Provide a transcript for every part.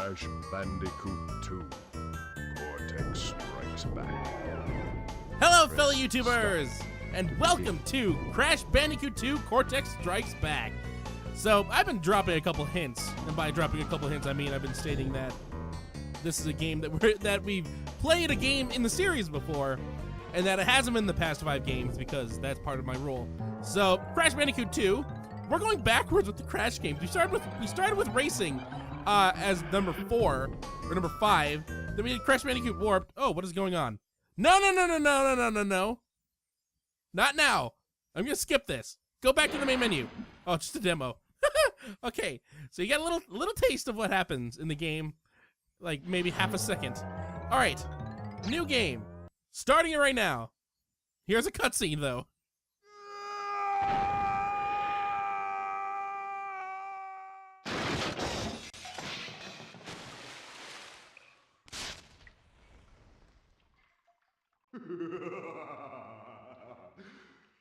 Crash Bandicoot 2. Cortex Strikes Back. Hello, fellow YouTubers, and welcome to Crash Bandicoot 2 Cortex Strikes Back. So, I've been dropping a couple hints, and by dropping a couple hints, I mean I've been stating that this is a game that we've played a game in the series before, and that it hasn't been the past 5 games because that's part of my rule. So, Crash Bandicoot 2, we're going backwards with the Crash games. We started with racing as number 4 or number 5. Then we did Crash Bandicoot Warped. Oh, what is going on? No. Not now. I'm gonna skip this. Go back to the main menu. Oh, just a demo. Okay, so you got a little taste of what happens in the game, like maybe half a second. All right, new game, starting it right now. Here's a cutscene though.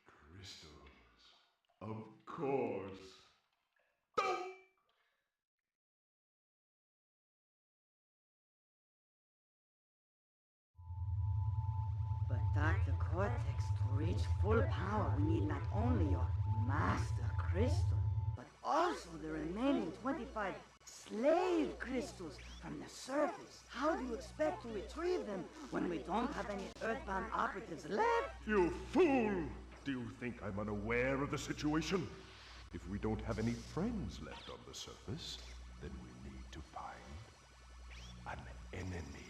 Crystals. Of course. But Dr. Cortex, to reach full power, we need not only your master crystal, but also the remaining 25 slave crystals from the surface. How do you expect to retrieve them when we don't have any earthbound operatives left? You fool! Do you think I'm unaware of the situation? If we don't have any friends left on the surface, then we need to find an enemy.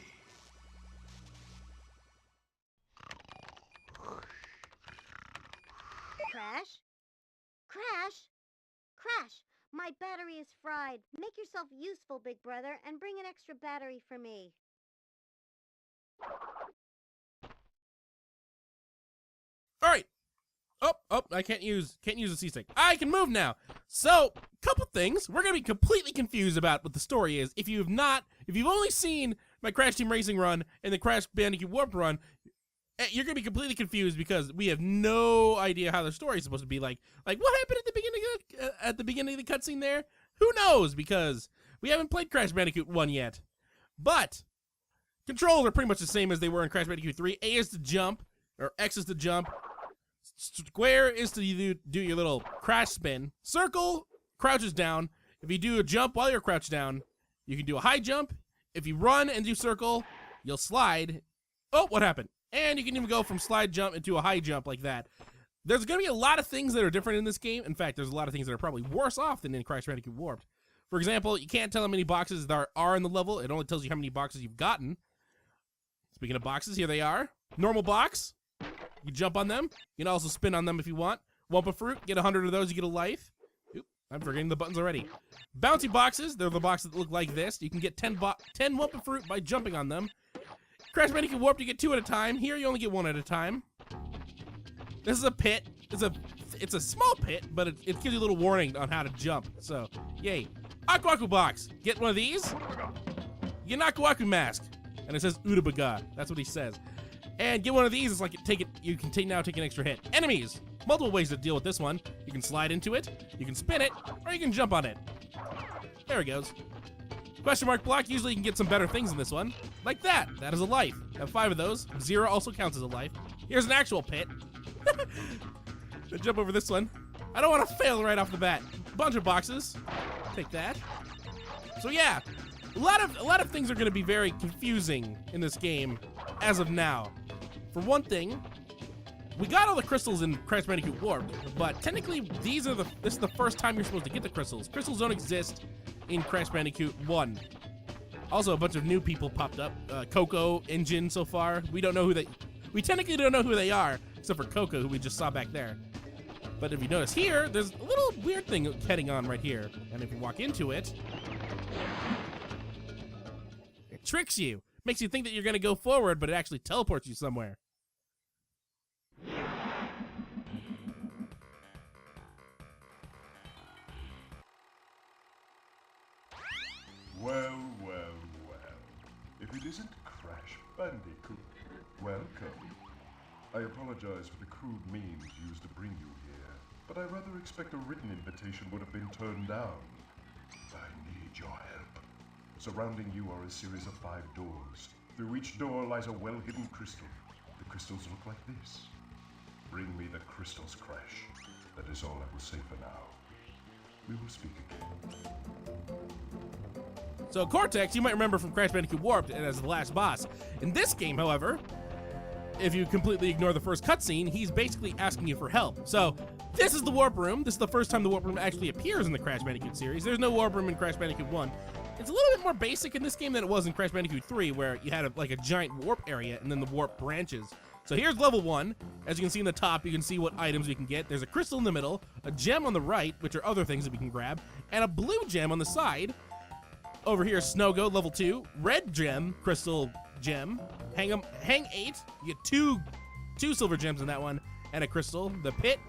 Crash? Crash? Crash! My battery is fried. Make yourself useful, big brother, and bring an extra battery for me. All right. Oh, I can't use a C-stick. I can move now. So, couple things. We're gonna be completely confused about what the story is. If you've only seen my Crash Team Racing run and the Crash Bandicoot Warp run, you're gonna be completely confused because we have no idea how the story is supposed to be. Like what happened at the beginning of the cutscene there? Who knows? Because we haven't played Crash Bandicoot 1 yet. But controls are pretty much the same as they were in Crash Bandicoot 3. A is to jump, or X is to jump. Square is to do your little crash spin. Circle crouches down. If you do a jump while you're crouched down, you can do a high jump. If you run and do circle, you'll slide. Oh, what happened? And you can even go from slide jump into a high jump like that. There's going to be a lot of things that are different in this game. In fact, there's a lot of things that are probably worse off than in Crash Bandicoot Warped. For example, you can't tell how many boxes there are in the level. It only tells you how many boxes you've gotten. Speaking of boxes, here they are. Normal box. You jump on them. You can also spin on them if you want. Wumpa Fruit, get 100 of those, you get a life. Oop, I'm forgetting the buttons already. Bouncy boxes, they're the boxes that look like this. You can get 10 Wumpa Fruit by jumping on them. Crash Bandicoot Warped, you get 2 at a time. Here, you only get 1 at a time. This is a pit. It's a small pit, but it gives you a little warning on how to jump. So, yay. Aku Aku box. Get one of these. You get an Aku Aku mask. And it says Utabaga. That's what he says. And get one of these. It's like you can now take an extra hit. Enemies. Multiple ways to deal with this one. You can slide into it, you can spin it, or you can jump on it. There it goes. Question mark block. Usually you can get some better things in this one. Like that. That is a life. I have 5 of those. 0 also counts as a life. Here's an actual pit. Jump over this one. I don't want to fail right off the bat. Bunch of boxes. Take that. So yeah, a lot of things are going to be very confusing in this game as of now. For one thing, we got all the crystals in Crash Bandicoot Warped, but technically this is the first time you're supposed to get the crystals. Crystals don't exist in Crash Bandicoot 1. Also, a bunch of new people popped up. Coco, Engine so far. We technically don't know who they are, except for Coco, who we just saw back there. But if you notice here, there's a little weird thing heading on right here. And if you walk into it, it tricks you. Makes you think that you're gonna go forward, but it actually teleports you somewhere. Well. If it isn't Crash Bandicoot, welcome. I apologize for the crude means used to bring you here, but I rather expect a written invitation would have been turned down. I need your help. Surrounding you are a series of 5 doors. Through each door lies a well-hidden crystal. The crystals look like this. Bring me the crystals, Crash. That is all I will say for now. We will speak again. So Cortex, you might remember from Crash Bandicoot Warped and as the last boss. In this game, however, if you completely ignore the first cutscene, he's basically asking you for help. So this is the warp room. This is the first time the warp room actually appears in the Crash Bandicoot series. There's no warp room in Crash Bandicoot 1. It's a little bit more basic in this game than it was in Crash Bandicoot 3, where you had like a giant warp area and then the warp branches. So here's level 1. As you can see in the top, you can see what items we can get. There's a crystal in the middle, a gem on the right, which are other things that we can grab, and a blue gem on the side. Over here, Snowgo, level 2. Red gem, crystal gem. Hang 8. You get two silver gems in that one, and a crystal. The pit,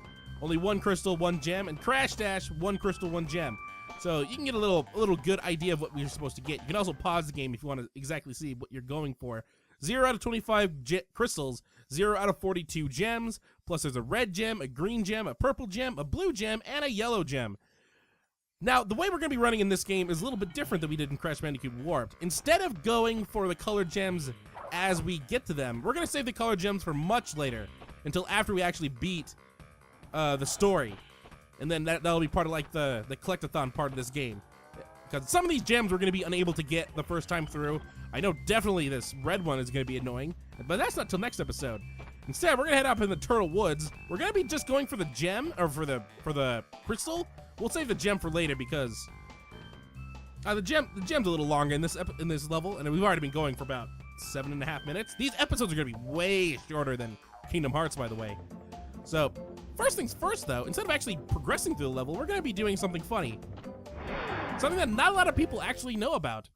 only 1 crystal, 1 gem, and Crash Dash, 1 crystal, 1 gem. So you can get a little good idea of what we're supposed to get. You can also pause the game if you want to exactly see what you're going for. 0 out of 25 crystals, 0 out of 42 gems, plus there's a red gem, a green gem, a purple gem, a blue gem, and a yellow gem. Now, the way we're going to be running in this game is a little bit different than we did in Crash Bandicoot Warped. Instead of going for the colored gems as we get to them, we're going to save the colored gems for much later, until after we actually beat the story. And then that'll be part of like the collectathon part of this game. Because some of these gems we're going to be unable to get the first time through. I know definitely this red one is going to be annoying, but that's not till next episode. Instead, we're going to head up in the Turtle Woods. We're going to be just going for the gem, or for the crystal. We'll save the gem for later because the gem's a little longer in this level, and we've already been going for about 7.5 minutes. These episodes are going to be way shorter than Kingdom Hearts, by the way. So, first things first, though, instead of actually progressing through the level, we're going to be doing something funny. Something that not a lot of people actually know about.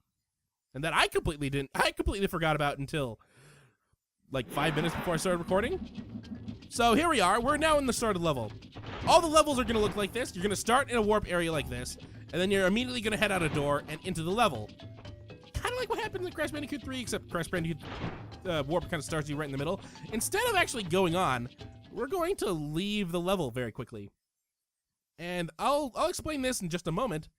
And that I completely forgot about until like 5 minutes before I started recording. So here we are. We're now in the start of the level. All the levels are going to look like this. You're going to start in a warp area like this, and then you're immediately going to head out a door and into the level. Kind of like what happened in Crash Bandicoot 3, except Crash Bandicoot Warp kind of starts you right in the middle. Instead of actually going on, we're going to leave the level very quickly. And I'll explain this in just a moment.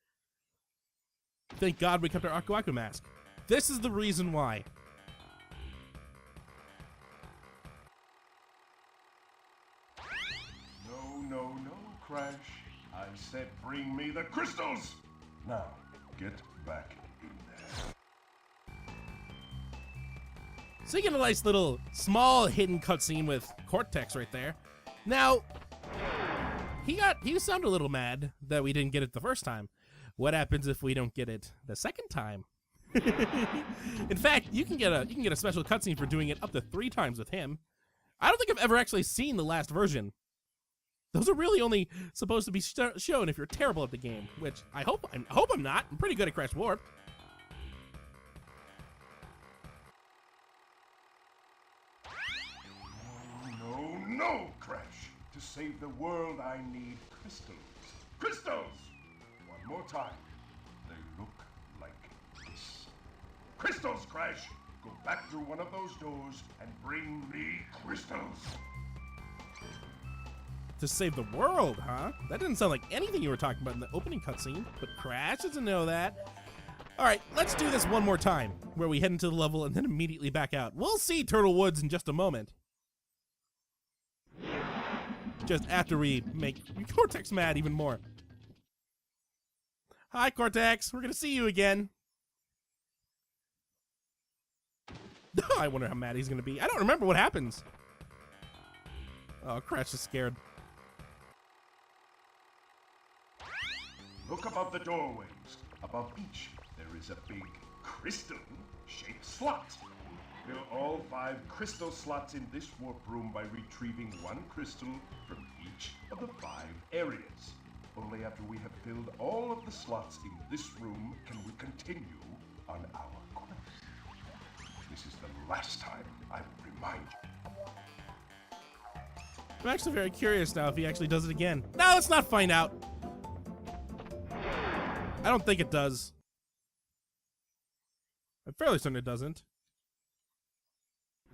Thank God we kept our Aku Aku mask. This is the reason why. No, Crash. I said bring me the crystals! Now, get back in there. So you get a nice little small hidden cutscene with Cortex right there. Now, he sounded a little mad that we didn't get it the first time. What happens if we don't get it the second time? In fact, you can get a special cutscene for doing it up to 3 times with him. I don't think I've ever actually seen the last version. Those are really only supposed to be shown if you're terrible at the game, which I hope I'm not. I'm pretty good at Crash Warp. No, Crash. To save the world, I need crystals. Crystals! One more time. They look like this. Crystals, Crash! Go back through one of those doors and bring me crystals. To save the world, huh? That didn't sound like anything you were talking about in the opening cutscene, but Crash doesn't know that. All right, let's do this one more time, where we head into the level and then immediately back out. We'll see Turtle Woods in just a moment. Just after we make Cortex mad even more. Hi, Cortex. We're gonna see you again. I wonder how mad he's gonna be. I don't remember what happens. Oh, Crash is scared. Look above the doorways. Above each, there is a big crystal-shaped slot. Fill all 5 crystal slots in this warp room by retrieving 1 crystal from each of the 5 areas. Only after we have filled all of the slots in this room can we continue on our quest. This is the last time I will remind you. I'm actually very curious now if he actually does it again. Now let's not find out. I don't think it does. I'm fairly certain it doesn't.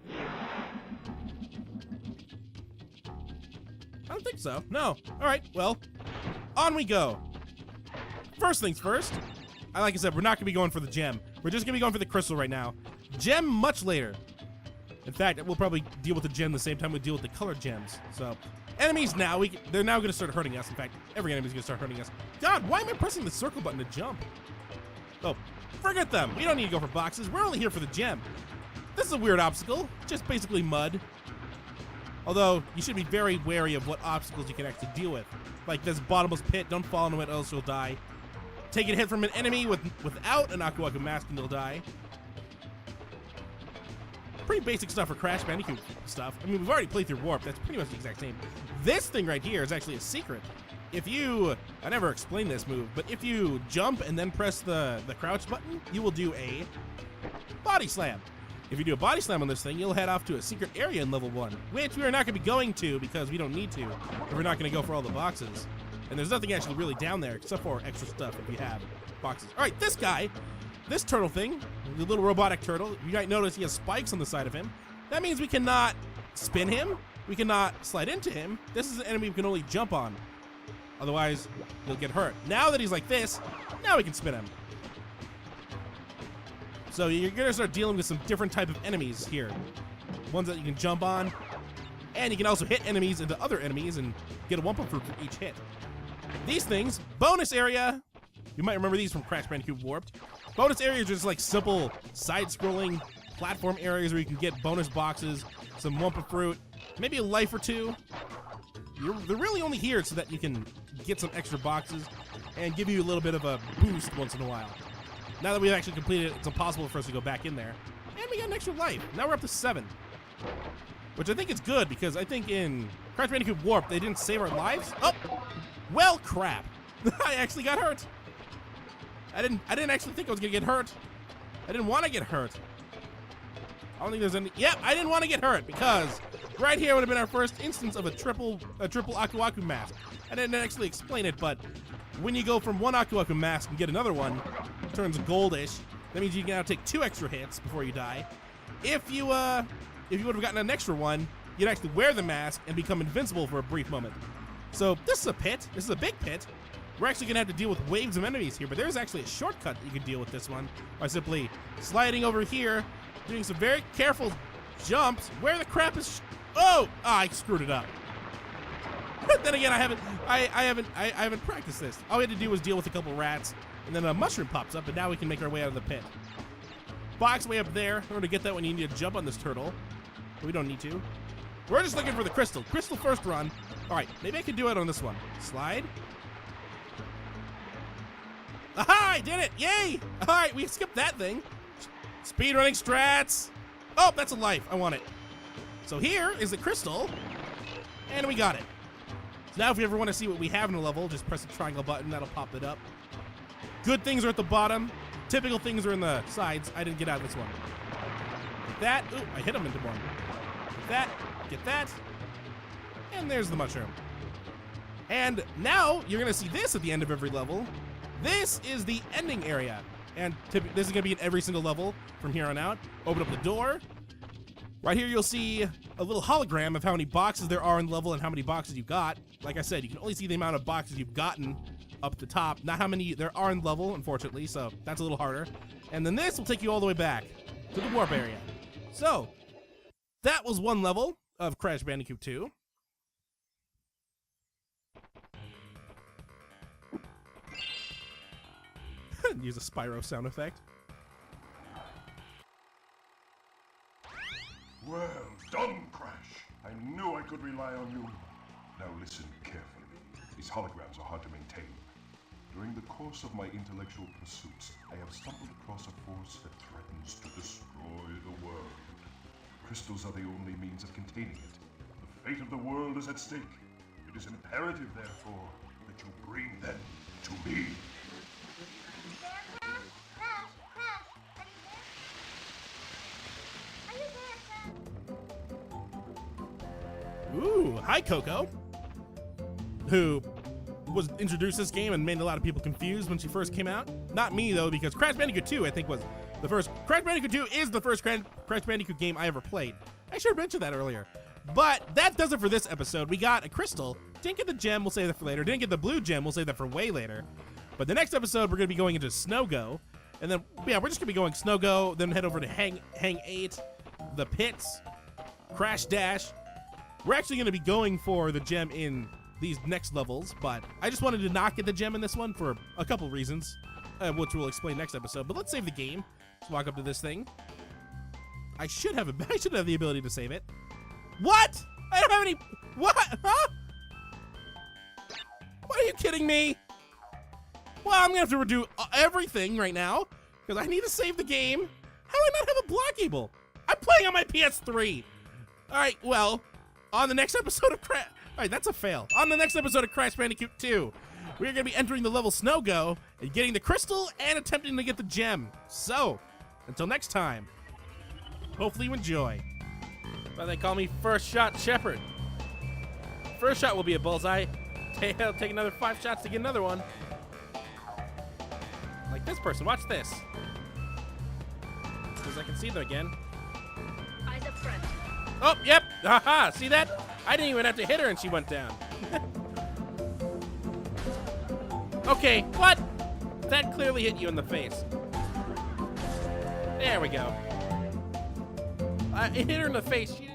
I don't think so. No. All right, well, on we go. First things first, like I said, we're not going to be going for the gem. We're just gonna be going for the crystal right now. Gem much later. In fact, we'll probably deal with the gem the same time we deal with the colored gems. So, enemies now, they're now gonna start hurting us. In fact, every enemy's gonna start hurting us. God, why am I pressing the circle button to jump? Oh, forget them. We don't need to go for boxes. We're only here for the gem. This is a weird obstacle. Just basically mud. Although, you should be very wary of what obstacles you can actually deal with. Like this bottomless pit, don't fall into it, else you'll die. Take a hit from an enemy without an Aku Aku mask and you'll die. Pretty basic stuff for Crash Bandicoot stuff. I mean, we've already played through Warp. That's pretty much the exact same. This thing right here is actually a secret. If you, I never explained this move, but if you jump and then press the crouch button, you will do a body slam. If you do a body slam on this thing, you'll head off to a secret area in level 1, which we are not going to be going to because we don't need to, if we're not going to go for all the boxes. And there's nothing actually really down there except for extra stuff if you have boxes. All right, this guy, this turtle thing, the little robotic turtle, you might notice he has spikes on the side of him. That means we cannot spin him. We cannot slide into him. This is an enemy we can only jump on. Otherwise, he'll get hurt. Now that he's like this, now we can spin him. So you're going to start dealing with some different type of enemies here. Ones that you can jump on. And you can also hit enemies into other enemies and get a one-up for each hit. These things, bonus area. You might remember these from Crash Bandicoot Warped. Bonus areas are just like simple side-scrolling platform areas where you can get bonus boxes, some Wumpa fruit, maybe a life or two. They're really only here so that you can get some extra boxes and give you a little bit of a boost once in a while. Now that we've actually completed it, it's impossible for us to go back in there. And we got an extra life. Now we're up to 7. Which I think is good because I think in Crash Bandicoot Warped, they didn't save our lives. Oh! Well, crap. I actually got hurt. I didn't actually think I was gonna get hurt. I didn't want to get hurt. I don't think there's any. Yep, I didn't want to get hurt because right here would have been our first instance of a triple Aku Aku mask. I didn't actually explain it, but when you go from one Aku Aku mask and get another one, it turns goldish. That means you can now take 2 extra hits before you die. If you would have gotten an extra one, you'd actually wear the mask and become invincible for a brief moment. So this is a pit. This is a big pit. We're actually going to have to deal with waves of enemies here, but there's actually a shortcut that you can deal with this one by simply sliding over here, doing some very careful jumps. Where the crap is? Oh, I screwed it up. Then again, I haven't practiced this. All we had to do was deal with a couple rats, and then a mushroom pops up, and now we can make our way out of the pit. Box way up there. In order to get that one, you need to jump on this turtle. But we don't need to. We're just looking for the crystal. Crystal first run. All right, maybe I can do it on this one. Slide. Aha, I did it! Yay! All right, we skipped that thing. Speedrunning strats. Oh, that's a life. I want it. So here is the crystal, and we got it. So now if you ever want to see what we have in a level, just press the triangle button. That'll pop it up. Good things are at the bottom. Typical things are in the sides. I didn't get out of this one. Get that. Ooh, I hit him into one. Get that. Get that. And there's the mushroom. And now you're going to see this at the end of every level. This is the ending area. And this is going to be in every single level from here on out. Open up the door. Right here you'll see a little hologram of how many boxes there are in the level and how many boxes you got. Like I said, you can only see the amount of boxes you've gotten up at the top, not how many there are in the level, unfortunately, so that's a little harder. And then this will take you all the way back to the warp area. So, that was one level of Crash Bandicoot 2. Use a Spyro sound effect. Well done, Crash. I knew I could rely on you. Now listen carefully. These holograms are hard to maintain. During the course of my intellectual pursuits, I have stumbled across a force that threatens to destroy the world. Crystals are the only means of containing it. The fate of the world is at stake. It is imperative, therefore, that you bring them to me. Ooh, hi Coco, who was introduced this game and made a lot of people confused when she first came out. Not me though, because Crash Bandicoot 2 I think was the first. Crash Bandicoot 2 is the first Crash Bandicoot game I ever played. I should have mentioned that earlier. But that does it for this episode. We got a crystal. Didn't get the gem, we'll save that for later. Didn't get the blue gem, we'll save that for way later. But the next episode we're going to be going into Snow Go. And then, yeah, we're just gonna be going Snow Go, then head over to Hang 8, the pits, Crash Dash. We're actually gonna be going for the gem in these next levels, but I just wanted to not get the gem in this one for a couple reasons, which we'll explain next episode. But let's save the game. Let's walk up to this thing. I should have the ability to save it. What? I don't have any. What? Huh? What, are you kidding me? Well, I'm gonna have to redo everything right now because I need to save the game. How do I not have a blockable? I'm playing on my PS3. All right, well, on the next episode of Crash. All right, that's a fail. On the next episode of Crash Bandicoot 2, we're gonna be entering the level Snow Go and getting the crystal and attempting to get the gem. So, until next time, hopefully you enjoy. Well, they call me First Shot Shepherd. First shot will be a bullseye. It'll take another 5 shots to get another one. Like this person, watch this. Because I can see them again. Eyes up front. Oh, yep. Haha, see that? I didn't even have to hit her and she went down. Okay, what? That clearly hit you in the face. There we go. It hit her in the face. She didn't